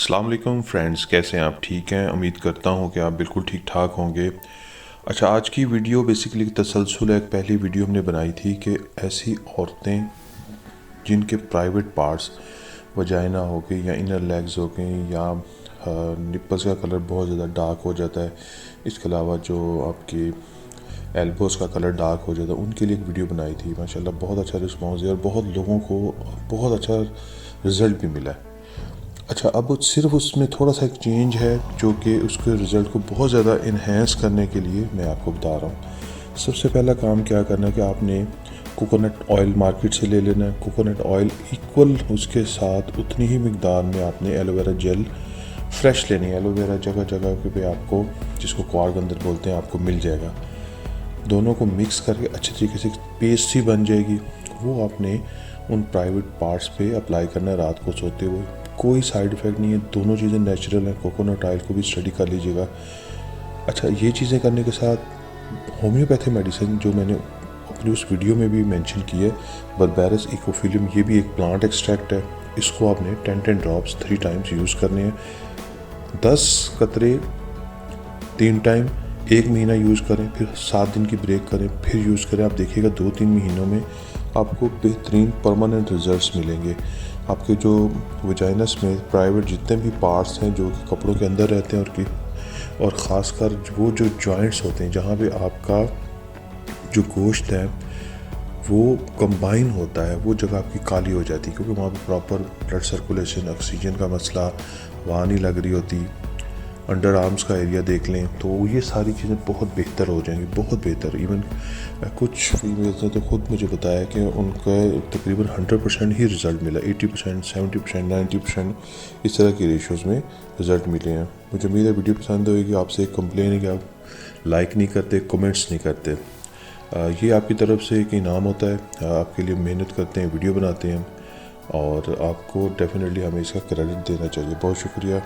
अस्सलाम वालेकुम फ्रेंड्स, कैसे हैं आप? ठीक हैं? उम्मीद करता हूं कि आप बिल्कुल ठीक ठाक होंगे। अच्छा, आज की वीडियो बेसिकली तसलसल है। एक पहली वीडियो हमने बनाई थी कि ऐसी औरतें जिनके प्राइवेट पार्ट्स वजाइना हो गई या इनर लेग्स हो गई या निप्पल्स का कलर बहुत ज़्यादा डार्क हो जाता है, इसके अलावा जो आपकी एल्बोज़ का कलर डार्क हो जाता है, उनके लिए एक वीडियो बनाई थी। माशाल्लाह बहुत अच्छा रिस्पॉन्स है और बहुत लोगों को बहुत अच्छा रिज़ल्ट भी मिला है। अच्छा, अब सिर्फ उसमें थोड़ा सा एक चेंज है जो कि उसके रिज़ल्ट को बहुत ज़्यादा इन्हेंस करने के लिए मैं आपको बता रहा हूँ। सबसे पहला काम क्या करना है कि आपने कोकोनट ऑयल मार्केट से ले लेना है। कोकोनट ऑयल इक्वल उसके साथ उतनी ही मिकदार में आपने एलोवेरा जेल फ्रेश लेनी है। एलोवेरा जगह जगह पे आपको, जिसको क्वारगंदर बोलते हैं, आपको मिल जाएगा। दोनों को मिक्स करके अच्छे तरीके से पेस्ट सी बन जाएगी। वो आपने उन प्राइवेट पार्ट्स पे अप्लाई करना है रात को सोते हुए। कोई साइड इफ़ेक्ट नहीं है, दोनों चीज़ें नेचुरल हैं। कोकोनट ऑयल को भी स्टडी कर लीजिएगा। अच्छा, ये चीज़ें करने के साथ होम्योपैथी मेडिसिन जो मैंने अपनी उस वीडियो में भी मेंशन की है, बर्बेरस इकोफिलियम, ये भी एक प्लांट एक्सट्रैक्ट है। इसको आपने 10 ड्रॉप्स 3 टाइम्स यूज़ करने हैं। 10 कतरे 3 टाइम, 1 महीना यूज़ करें, फिर 7 दिन की ब्रेक करें, फिर यूज़ करें। आप देखिएगा 2-3 महीनों में आपको बेहतरीन परमानेंट रिजल्ट्स मिलेंगे। आपके जो वजाइनस में प्राइवेट जितने भी पार्ट्स हैं जो कपड़ों के अंदर रहते हैं और ख़ासकर वो जो जॉइंट्स होते हैं जहाँ पे आपका जो गोश्त है वो कंबाइन होता है, वो जगह आपकी काली हो जाती है, क्योंकि वहाँ पे प्रॉपर ब्लड सर्कुलेशन, ऑक्सीजन का मसला वहाँ नहीं लग रही होती। अंडर आर्म्स का एरिया देख लें तो ये सारी चीज़ें बहुत बेहतर हो जाएंगी, बहुत बेहतर। इवन कुछ फीमेल्स ने तो खुद मुझे बताया कि उनका तकरीबन 100% ही रिज़ल्ट मिला। 80%, 70%, 90% इस तरह की रेशोज़ में रिज़ल्ट मिले हैं। मुझे उम्मीद है वीडियो पसंद होगी। आपसे एक कंप्लेन है कि आप लाइक नहीं करते, कमेंट्स नहीं करते। ये आपकी तरफ से एक इनाम होता है। आपके लिए मेहनत करते हैं, वीडियो बनाते हैं और आपको डेफिनेटली हमें इसका क्रेडिट देना चाहिए। बहुत शुक्रिया।